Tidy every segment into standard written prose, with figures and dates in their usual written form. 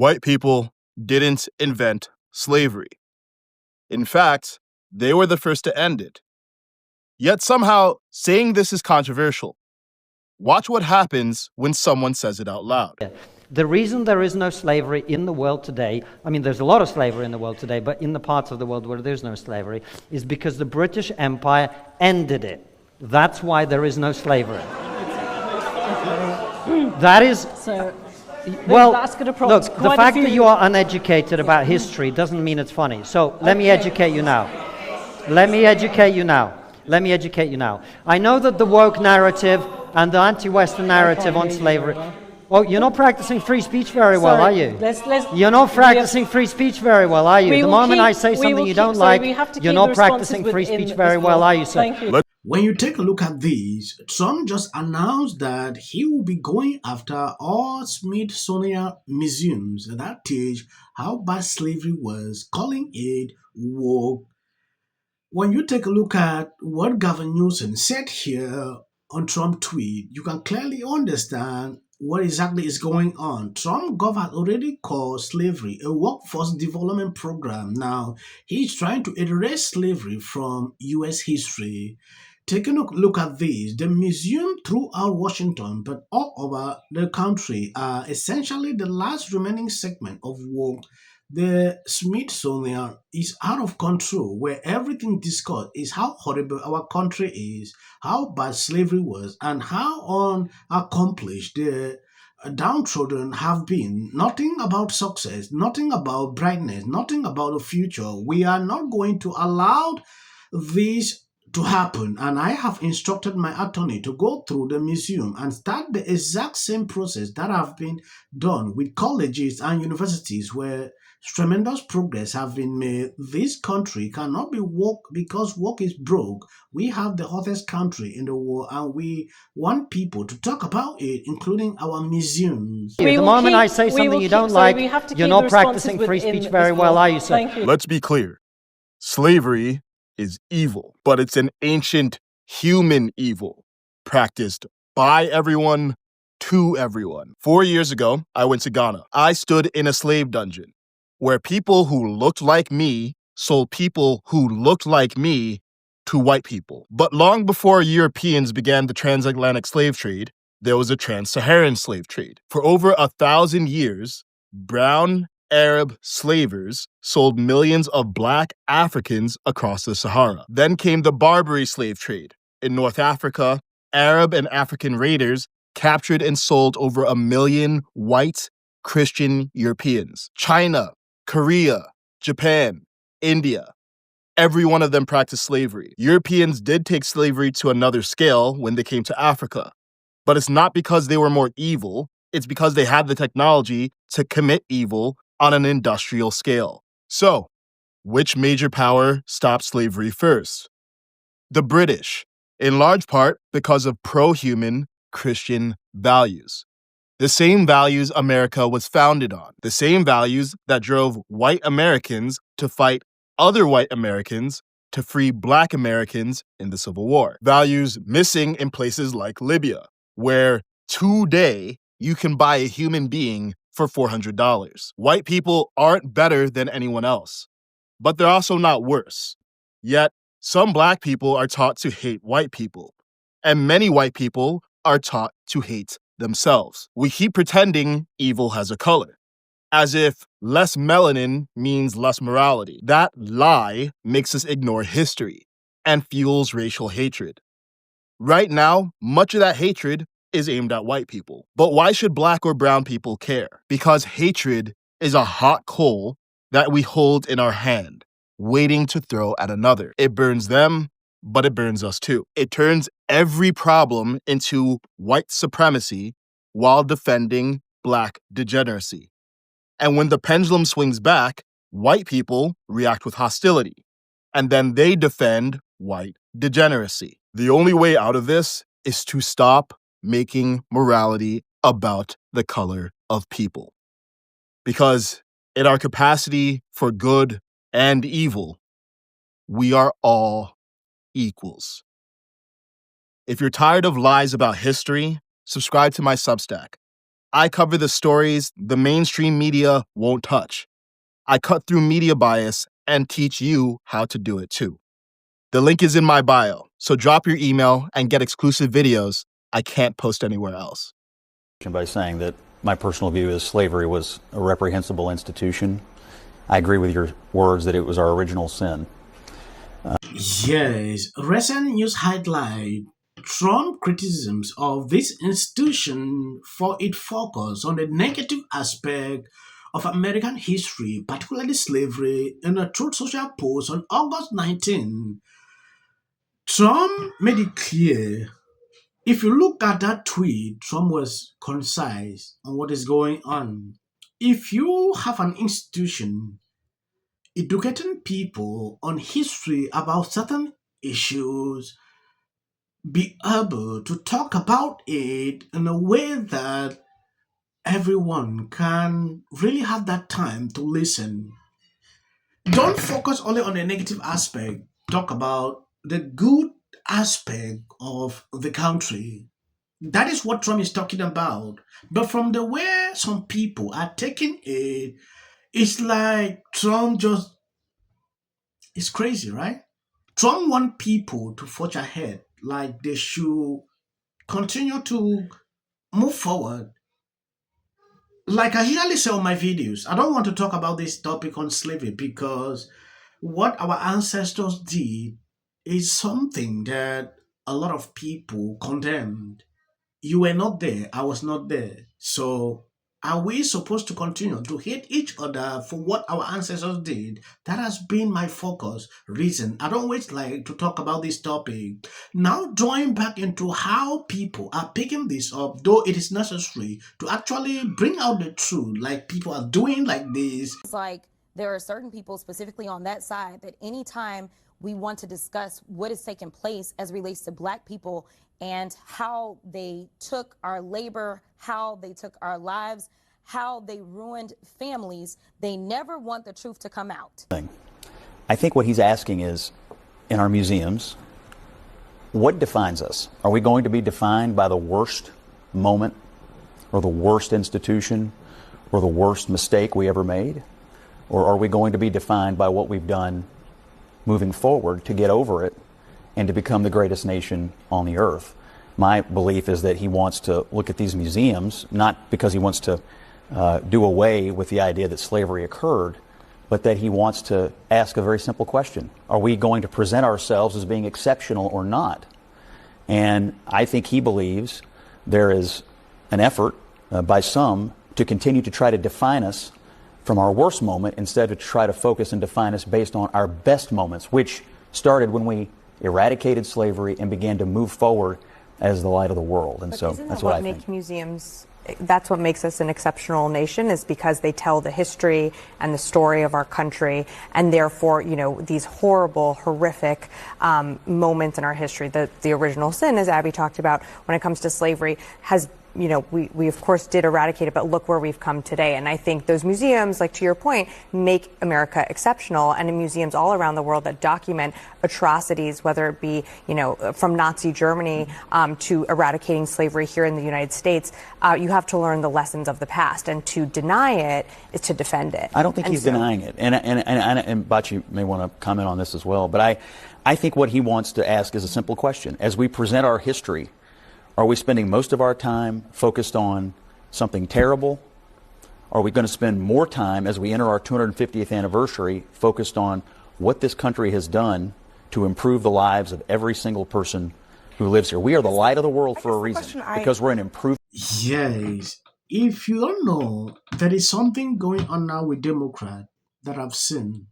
White people didn't invent slavery. In fact, they were the first to end it. Yet somehow, saying this is controversial. Watch what happens when someone says it out loud. The reason there is no slavery in the world today, I mean, there's a lot of slavery in the world today, but in the parts of the world where there's no slavery, is because the British Empire ended it. That's why there is no slavery. That is... So, well, that's going to look, the fact that you are uneducated about history doesn't mean it's funny. So let me educate you now. Let me educate you now. I know that the woke narrative and the anti-Western narrative on slavery... Oh, you're not practicing free speech very well, are you? You're not practicing free speech very well, are you? The moment I say something you don't like, you're not practicing free speech very well, are you, sir? When you take a look at these, Trump just announced that he will be going after all Smithsonian museums that teach how bad slavery was, calling it woke. When you take a look at what Gavin Newsom said here on Trump tweet, you can clearly understand what exactly is going on. Trump government already called slavery a workforce development program. Now, he's trying to erase slavery from U.S. history. Taking a look at this, the museum throughout Washington, but all over the country, are essentially the last remaining segment of woke. The Smithsonian is out of control, where everything discussed is how horrible our country is, how bad slavery was, and how unaccomplished the downtrodden have been. Nothing about success, nothing about brightness, nothing about the future. We are not going to allow this to happen, and I have instructed my attorney to go through the museum and start the exact same process that have been done with colleges and universities where tremendous progress have been made. This country cannot be woke because woke is broke. We have the hottest country in the world, and we want people to talk about it, including our museums. The moment I say something you don't like, you're not practicing free speech very well, are you, sir? Let's be clear. Slavery is evil, but it's an ancient human evil practiced by everyone to everyone. 4 years ago, I went to Ghana. I stood in a slave dungeon where people who looked like me sold people who looked like me to white people. But long before Europeans began the transatlantic slave trade, there was a trans-Saharan slave trade. For over 1,000 years, brown Arab slavers sold millions of black Africans across the Sahara. Then came the Barbary slave trade. In North Africa, Arab and African raiders captured and sold over 1 million white Christian Europeans. China, Korea, Japan, India, every one of them practiced slavery. Europeans did take slavery to another scale when they came to Africa, but it's not because they were more evil, it's because they had the technology to commit evil on an industrial scale. So, which major power stopped slavery first? The British, in large part because of pro-human Christian values. The same values America was founded on. The same values that drove white Americans to fight other white Americans to free black Americans in the Civil War. Values missing in places like Libya, where today you can buy a human being for $400. White people aren't better than anyone else, but they're also not worse. Yet, some black people are taught to hate white people, and many white people are taught to hate themselves. We keep pretending evil has a color, as if less melanin means less morality. That lie makes us ignore history and fuels racial hatred. Right now, much of that hatred is aimed at white people. But why should black or brown people care? Because hatred is a hot coal that we hold in our hand, waiting to throw at another. It burns them, but it burns us too. It turns every problem into white supremacy while defending black degeneracy. And when the pendulum swings back, white people react with hostility, and then they defend white degeneracy. The only way out of this is to stop making morality about the color of people. Because in our capacity for good and evil, we are all equals. If you're tired of lies about history, subscribe to my Substack. I cover the stories the mainstream media won't touch. I cut through media bias and teach you how to do it too. The link is in my bio, so drop your email and get exclusive videos I can't post anywhere else. By saying that my personal view is slavery was a reprehensible institution. I agree with your words that it was our original sin. Yes, recent news highlight Trump criticisms of this institution for its focus on the negative aspect of American history, particularly slavery, in a Truth Social post on August 19. Trump made it clear. If you look at that tweet, Trump was concise on what is going on. If you have an institution educating people on history about certain issues, be able to talk about it in a way that everyone can really have that time to listen. Don't focus only on the negative aspect. Talk about the good aspect of the country. That is what Trump is talking about. But from the way some people are taking it, it's like Trump just is crazy, right? Trump wants people to forge ahead, like they should continue to move forward. Like I usually say on my videos, I don't want to talk about this topic on slavery because what our ancestors did is something that a lot of people condemned. You were not there, I was not there. So are we supposed to continue to hate each other for what our ancestors did? That has been my focus, reason. I don't always like to talk about this topic. Now drawing back into how people are picking this up, though it is necessary to actually bring out the truth, like people are doing like this. It's like there are certain people specifically on that side that anytime we want to discuss what is taking place as relates to Black people and how they took our labor, how they took our lives, how they ruined families, they never want the truth to come out. I think what he's asking is, in our museums, what defines us? Are we going to be defined by the worst moment or the worst institution or the worst mistake we ever made? Or are we going to be defined by what we've done moving forward to get over it and to become the greatest nation on the earth? My belief is that he wants to look at these museums, not because he wants to do away with the idea that slavery occurred, but that he wants to ask a very simple question. Are we going to present ourselves as being exceptional or not? And I think he believes there is an effort by some to continue to try to define us from our worst moment instead of to try to focus and define us based on our best moments, which started when we eradicated slavery and began to move forward as the light of the world. And so that's what I think. Museums, that's what makes us an exceptional nation, is because they tell the history and the story of our country, and therefore, you know, these horrible, horrific moments in our history. The original sin, as Abby talked about, when it comes to slavery, has, you know, we of course did eradicate it, but look where we've come today. And I think those museums, like to your point, make America exceptional. And in museums all around the world that document atrocities, whether it be, you know, from Nazi Germany to eradicating slavery here in the United States, you have to learn the lessons of the past. And to deny it is to defend it. I don't think he's denying it. And Bachi may want to comment on this as well. But I think what he wants to ask is a simple question. As we present our history, are we spending most of our time focused on something terrible? Are we going to spend more time as we enter our 250th anniversary focused on what this country has done to improve the lives of every single person who lives here? We are the light of the world for a reason, because we're an improved. Yes. If you don't know, there is something going on now with Democrats that I've seen.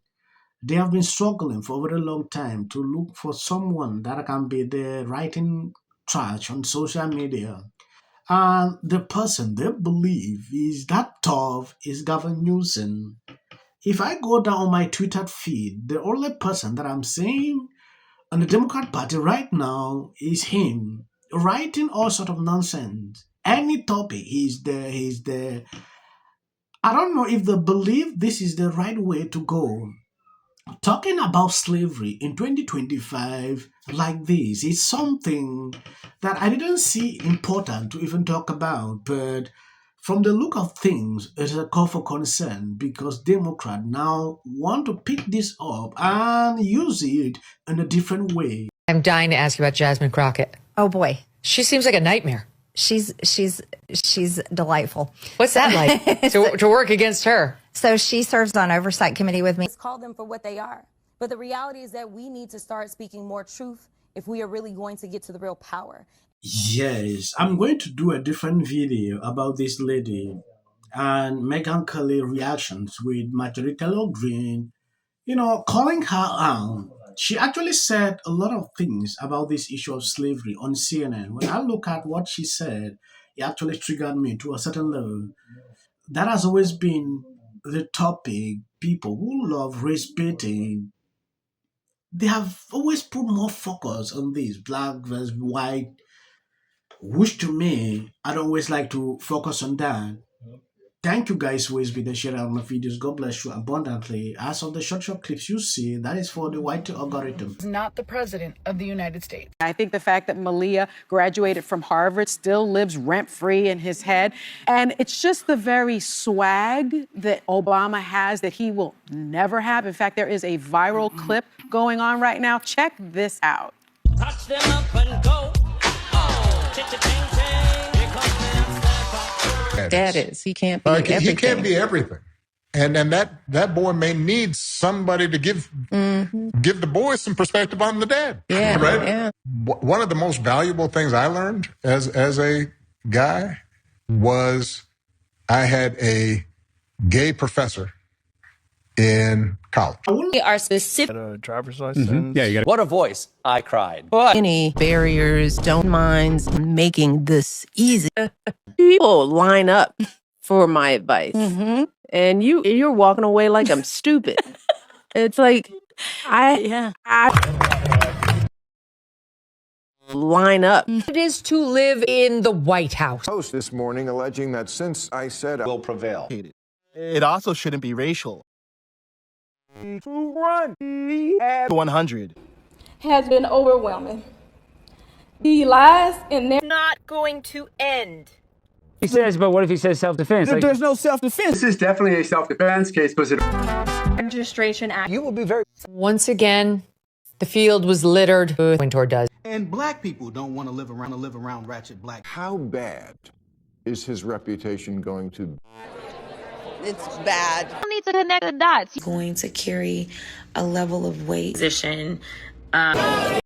They have been struggling for a very long time to look for someone that can be there writing trash on social media. And the person they believe is that tough is Gavin Newsom. If I go down on my Twitter feed, the only person that I'm seeing on the Democrat Party right now is him, writing all sort of nonsense. Any topic, he's there. I don't know if they believe this is the right way to go. Talking about slavery in 2025 like this is something that I didn't see important to even talk about, but From the look of things, it's a call for concern because Democrats now want to pick this up and use it in a different way. I'm dying to ask you about Jasmine Crockett. Oh boy, She seems like a nightmare. she's delightful. What's that like to work against her? So she serves on oversight committee with me. Let's call them for what they are. But the reality is that we need to start speaking more truth if we are really going to get to the real power. Yes, I'm going to do a different video about this lady and Meghan Kelly reactions with Marjorie Taylor Greene, calling her out. She actually said a lot of things about this issue of slavery on CNN. When I look at what she said, it actually triggered me to a certain level. That has always been the topic. People who love race baiting, they have always put more focus on this black versus white, which to me, I don't always like to focus on that. Thank you guys who always been the sharing of my videos. God bless you abundantly. As of the short clips you see, that is for the white algorithm. Not the president of the United States. I think the fact that Malia graduated from Harvard still lives rent-free in his head. And it's just the very swag that Obama has that he will never have. In fact, there is a viral clip going on right now. Check this out. Touch them up and go. Oh, ching-ching-ching. Here comes the Dad is. He can't be everything. He can't be everything. And that boy may need somebody to give the boy some perspective on the dad. Yeah, right? yeah. One of the most valuable things I learned as a guy was I had a gay professor in college. We are specific. A driver's license. Yeah, you got What a voice. I cried. Any barriers, don't mind making this easy. People line up for my advice. And you're walking away like I'm stupid. It's like, I line up. It is to live in the White House. Post this morning alleging that since I said Will prevail. It also shouldn't be racial. 100 has been overwhelming. The lies and Not going to end. He says, but what if he says self-defense? There's no self-defense. This is definitely a self-defense case, because Registration Act. You will be very... Once again, the field was littered with Wintour does. And black people don't want to live around ratchet black. how bad is his reputation going to be? It's bad. Need to connect the dots. Going to carry a level of weight. Position.